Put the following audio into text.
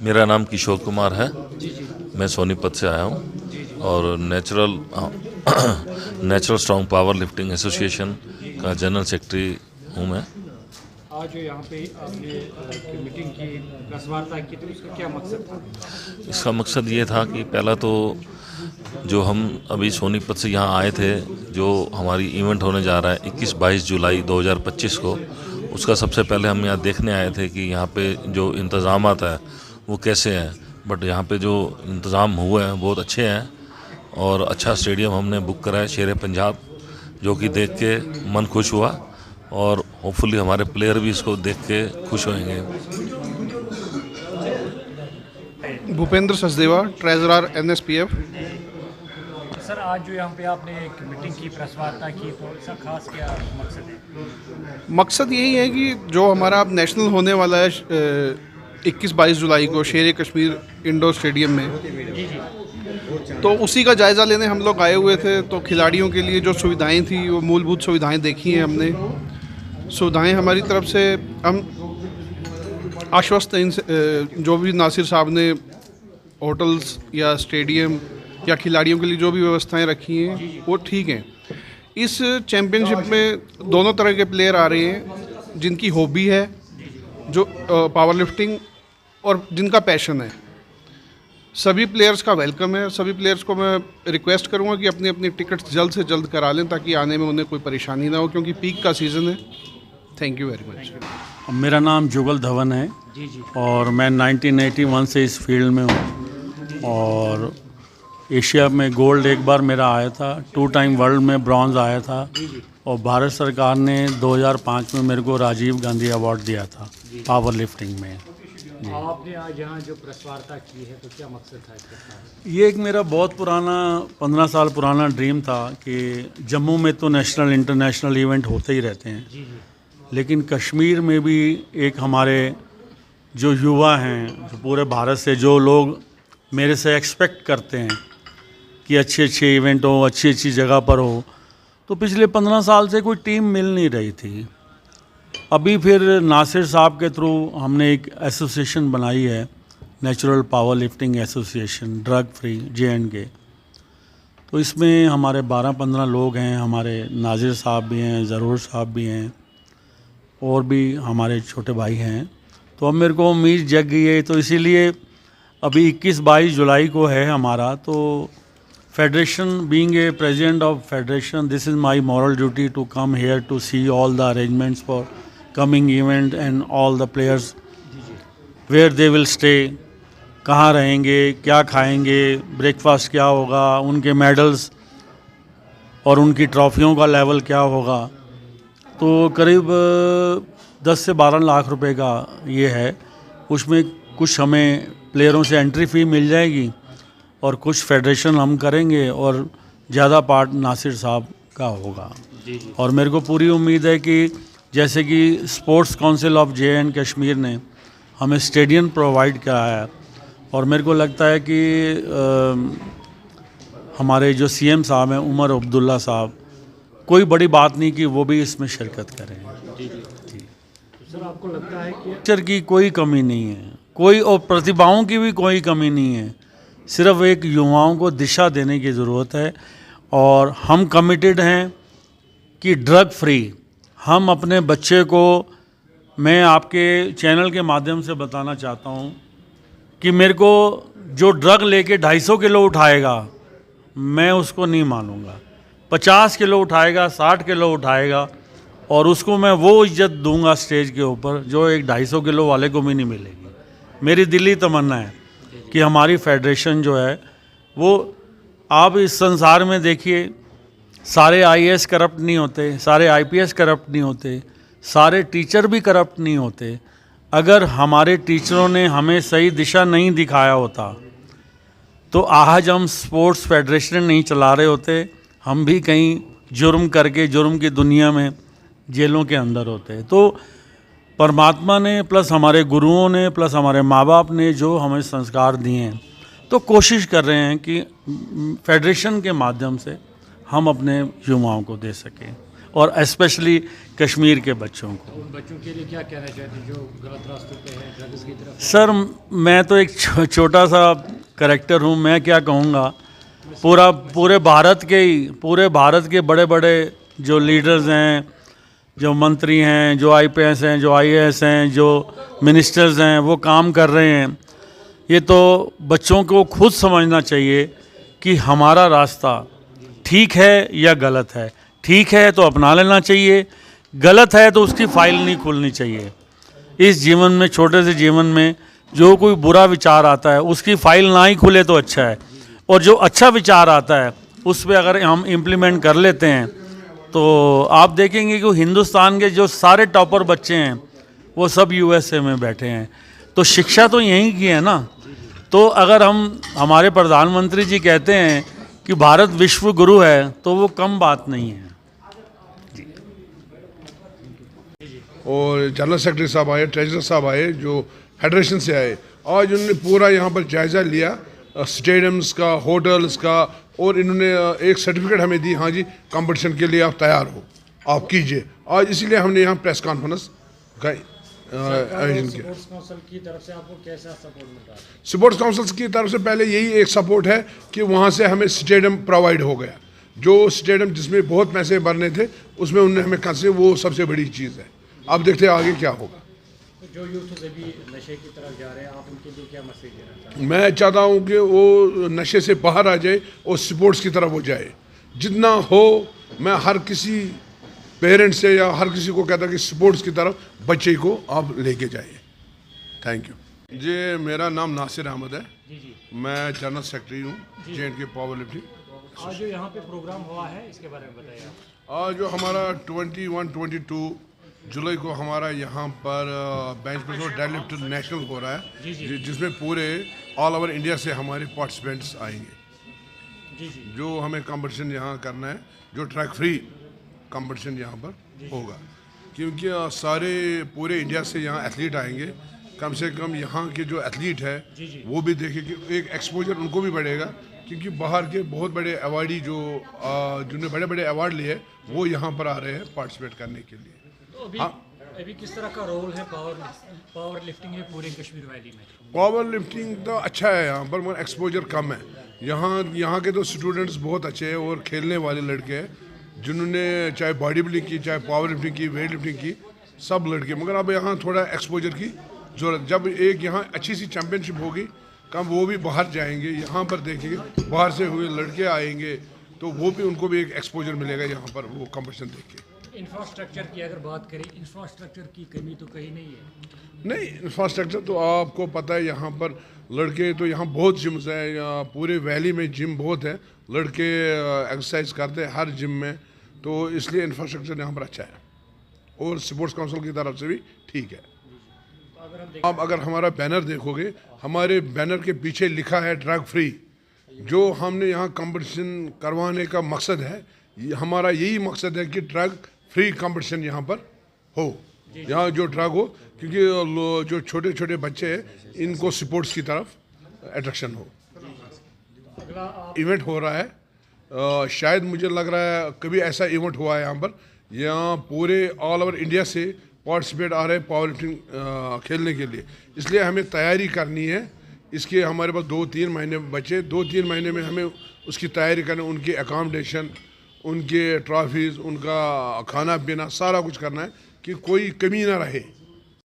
मेरा नाम किशोर कुमार है। मैं सोनीपत से आया हूँ और natural strong power lifting association का जनरल सेक्रेटरी हूँ मैं। आज जो यहाँ पे आपने मीटिंग की, प्रेस वार्ता की, तो इसका क्या मकसद था? इसका मकसद ये था कि पहला तो जो हम अभी सोनीपत से यहाँ आए थे, जो हमारी इवेंट होने जा रहा है 21-22 जुलाई 2025 को, उसका सबसे पहले हम यहाँ देखने आए थे कि यहाँ पे जो इंतज़ामात है वो कैसे हैं। बट यहाँ पे जो इंतज़ाम हुए हैं बहुत अच्छे हैं और अच्छा स्टेडियम हमने बुक करा है शेर पंजाब, जो कि देख के मन खुश हुआ और होपफुली हमारे प्लेयर भी इसको देख के खुश होंगे। Bhupendra Sachdeva, treasurer NSPF। Sir, आज जो यहाँ पे आपने एक मीटिंग की, प्रेस वार्ता की, तो इसका खास क्या मकसद है? मकसद यही है कि जो हमारा अब नेशनल होने वाला है 21-22 जुलाई को शेर कश्मीर इंडोर स्टेडियम में, तो उसी का जायज़ा लेने हम लोग आए हुए थे। तो खिलाड़ियों के लिए जो सुविधाएं थी वो मूलभूत सुविधाएं देखी हैं हमने। सुविधाएं हमारी तरफ से हम आश्वस्त हैं इनसे, जो भी नासिर साहब ने होटल्स या स्टेडियम या खिलाड़ियों के लिए जो भी व्यवस्थाएं रखी हैं वो ठीक हैं। इस चैम्पियनशिप में दोनों तरह के प्लेयर आ रहे हैं, जिनकी हॉबी है जो पावर लिफ्टिंग और जिनका पैशन है। सभी प्लेयर्स का वेलकम है। सभी प्लेयर्स को मैं रिक्वेस्ट करूंगा कि अपनी अपनी टिकट्स जल्द से जल्द करा लें ताकि आने में उन्हें कोई परेशानी ना हो, क्योंकि पीक का सीज़न है। Thank you very much. मेरा नाम जुगल धवन है और मैं 1981 से इस फील्ड में हूँ और एशिया में गोल्ड एक बार मेरा आया था, 2 टाइम वर्ल्ड में ब्रॉन्ज आया था और भारत सरकार ने 2005 में मेरे को राजीव गांधी अवार्ड दिया था पावर लिफ्टिंग में। आपने आज यहाँ जो प्रेस वार्ता की है, तो क्या मकसद था इसका? ये एक मेरा बहुत पुराना 15 साल पुराना ड्रीम था कि जम्मू में तो नेशनल इंटरनेशनल इवेंट होते ही रहते हैं, लेकिन कश्मीर में भी एक हमारे जो युवा हैं, जो पूरे भारत से जो लोग मेरे से एक्सपेक्ट करते हैं कि अच्छे अच्छे इवेंट हो, अच्छी अच्छी जगह पर हो, तो पिछले 15 साल से कोई टीम मिल नहीं रही थी। अभी फिर नासिर साहब के थ्रू हमने एक एसोसिएशन बनाई है, natural power lifting association drug free JNK। तो इसमें हमारे 12-15 लोग हैं, हमारे नाजिर साहब भी हैं, ज़रूर साहब भी हैं और भी हमारे छोटे भाई हैं। तो अब मेरे को उम्मीद जग गई है, तो इसीलिए अभी 21-22 जुलाई को है हमारा। तो federation, being a president of federation, this is my moral duty to come here to see all the arrangements for coming event and all the players, where they will stay, कहाँ रहेंगे, क्या खाएंगे, ब्रेकफास्ट क्या होगा, उनके medals और उनकी ट्रॉफियों का लेवल क्या होगा। तो करीब 10 से 12 लाख रुपए का ये है। उसमें कुछ हमें प्लेयरों से एंट्री फ़ी मिल जाएगी और कुछ फेडरेशन हम करेंगे और ज़्यादा पार्ट नासिर साहब का होगा। और मेरे को पूरी उम्मीद है कि जैसे कि स्पोर्ट्स काउंसिल ऑफ JN-कश्मीर ने हमें स्टेडियम प्रोवाइड कराया और मेरे को लगता है कि हमारे जो CM साहब हैं उमर अब्दुल्ला साहब, कोई बड़ी बात नहीं कि वो भी इसमें शिरकत करें। तो सर, आपको लगता है कि टीचर की कोई कमी नहीं है, कोई, और प्रतिभाओं की भी कोई कमी नहीं है, सिर्फ एक युवाओं को दिशा देने की ज़रूरत है। और हम कमिटेड हैं कि ड्रग फ्री हम अपने बच्चे को, मैं आपके चैनल के माध्यम से बताना चाहता हूं कि मेरे को जो ड्रग लेके 250 किलो उठाएगा मैं उसको नहीं मानूंगा। 50 किलो उठाएगा, 60 किलो उठाएगा और उसको मैं वो इज्जत दूंगा स्टेज के ऊपर जो एक 250 किलो वाले को भी नहीं मिलेगी। मेरी दिली तमन्ना है कि हमारी फेडरेशन जो है वो, आप इस संसार में देखिए, सारे IAS करप्ट नहीं होते, सारे IPS करप्ट नहीं होते, सारे टीचर भी करप्ट नहीं होते। अगर हमारे टीचरों ने हमें सही दिशा नहीं दिखाया होता तो आज हम स्पोर्ट्स फेडरेशन नहीं चला रहे होते, हम भी कहीं जुर्म करके जुर्म की दुनिया में जेलों के अंदर होते। तो परमात्मा ने प्लस हमारे गुरुओं ने प्लस हमारे माँ बाप ने जो हमें संस्कार दिए हैं, तो कोशिश कर रहे हैं कि फेडरेशन के माध्यम से हम अपने युवाओं को दे सकें। और स्पेशली कश्मीर के बच्चों को। उन बच्चों के लिए क्या कहना चाहते हैं जो गलत रास्तों पे हैं, ड्रग्स की तरफ? सर मैं तो एक छोटा सा करैक्टर हूँ, मैं क्या कहूँगा, पूरे भारत के बड़े बड़े जो लीडर्स हैं, जो मंत्री हैं, जो आईपीएस हैं, जो आईएएस हैं, जो मिनिस्टर्स हैं, वो काम कर रहे हैं। ये तो बच्चों को खुद समझना चाहिए कि हमारा रास्ता ठीक है या गलत है। ठीक है तो अपना लेना चाहिए, गलत है तो उसकी फाइल नहीं खोलनी चाहिए। इस जीवन में, छोटे से जीवन में जो कोई बुरा विचार आता है उसकी फाइल ना ही खुले तो अच्छा है, और जो अच्छा विचार आता है उस पर अगर हम इम्प्लीमेंट कर लेते हैं तो आप देखेंगे कि हिंदुस्तान के जो सारे टॉपर बच्चे हैं वो सब यूएसए में बैठे हैं। तो शिक्षा तो यहीं की है ना। तो अगर हमारे प्रधानमंत्री जी कहते हैं कि भारत विश्व गुरु है तो वो कम बात नहीं है। और जनरल सेक्रेटरी साहब आए, ट्रेजरर साहब आए जो फेडरेशन से आए। आज उन्होंने पूरा यहाँ पर जायज़ा लिया स्टेडियम्स का, होटल्स का, और इन्होंने एक सर्टिफिकेट हमें दी, हाँ जी कंपटीशन के लिए आप तैयार हो, आप कीजिए। आज इसीलिए हमने यहाँ प्रेस कॉन्फ्रेंस का आयोजन किया। स्पोर्ट्स काउंसिल की तरफ से आपको कैसा सपोर्ट मिल रहा है? स्पोर्ट्स काउंसिल की तरफ से पहले यही एक सपोर्ट है कि वहाँ से हमें स्टेडियम प्रोवाइड हो गया। जो स्टेडियम जिसमें बहुत पैसे भरने थे उसमें उन्होंने हमें कहा से, वो सबसे बड़ी चीज़ है। अब देखते हैं आगे क्या होगा। जो यूथ अभी नशे की तरफ जा रहे हैं, आप उनके लिए क्या मैसेज देना चाहते हैं? मैं चाहता हूँ कि वो नशे से बाहर आ जाए और स्पोर्ट्स की तरफ हो जाए। जितना हो, मैं हर किसी पेरेंट्स से या हर किसी को कहता कि स्पोर्ट्स की तरफ बच्चे को आप लेके जाइए। थैंक यू जी। मेरा नाम नासिर अहमद है। मैं जनरल सेक्रेटरी हूँ J&K पावर लिफ्टिंग। आज जो यहाँ पे प्रोग्राम हुआ है इसके बारे में बताइए आप। आज जो हमारा 21-22 जुलाई को हमारा यहाँ पर बेंच प्रेस और डेड लिफ्ट नेशनल हो रहा है, जिसमें पूरे ऑल ओवर इंडिया से हमारे पार्टिसिपेंट्स आएंगे। जो हमें कंपटीशन यहाँ करना है, जो ट्रैक फ्री कंपटीशन यहाँ पर होगा, क्योंकि सारे पूरे इंडिया से यहाँ एथलीट आएंगे। कम से कम यहाँ के जो एथलीट है वो भी देखें कि एक एक्सपोजर उनको भी बढ़ेगा, क्योंकि बाहर के बहुत बड़े अवार्डी जिन्होंने बड़े बड़े अवार्ड लिए वो यहाँ पर आ रहे हैं पार्टिसिपेट करने के लिए। तो अभी किस तरह का रोल है पावर लिफ्टिंग में पूरे कश्मीर वैली में? पावर लिफ्टिंग तो अच्छा है यहाँ पर, मगर एक्सपोजर कम है। यहाँ के तो स्टूडेंट्स बहुत अच्छे हैं और खेलने वाले लड़के हैं, जिन्होंने चाहे बॉडी बिल्डिंग की, चाहे पावर लिफ्टिंग की, वेट लिफ्टिंग की, सब लड़के। मगर अब यहाँ थोड़ा एक्सपोजर की ज़रूरत। जब एक यहाँ अच्छी सी चैम्पियनशिप होगी, कब वो भी बाहर जाएंगे, यहाँ पर देखेंगे, बाहर से हुए लड़के आएंगे तो वो भी, उनको भी एक एक्सपोजर मिलेगा यहाँ पर वो कंपटीशन देख के। इंफ्रास्ट्रक्चर की अगर बात करें, इंफ्रास्ट्रक्चर की कमी तो कहीं नहीं है? नहीं, इंफ्रास्ट्रक्चर तो आपको पता है, यहाँ पर लड़के तो यहाँ बहुत जिम्स हैं, पूरे वैली में जिम बहुत है, लड़के एक्सरसाइज करते हैं हर जिम में, तो इसलिए इंफ्रास्ट्रक्चर यहाँ पर अच्छा है और स्पोर्ट्स काउंसिल की तरफ से भी ठीक है। अब अगर हमारा बैनर देखोगे, हमारे बैनर के पीछे लिखा है ड्रग फ्री। जो हमने यहाँ कंपटीशन करवाने का मकसद है, हमारा यही मकसद है कि ड्रग फ्री कंपटीशन यहाँ पर हो, यहाँ जो ड्रग हो, क्योंकि जो छोटे छोटे बच्चे हैं इनको स्पोर्ट्स की तरफ अट्रैक्शन हो। इवेंट हो रहा है, शायद मुझे लग रहा है कभी ऐसा इवेंट हुआ है यहाँ पर। यहाँ पूरे ऑल ओवर इंडिया से पार्टिसिपेट आ रहे हैं पावर लिफ्टिंग खेलने के लिए, इसलिए हमें तैयारी करनी है। इसके हमारे पास 2-3 महीने बचे, 2-3 महीने में हमें उसकी तैयारी करनी, उनकी अकामडेशन, उनके ट्रॉफीज़, उनका खाना पीना, सारा कुछ करना है कि कोई कमी ना रहे।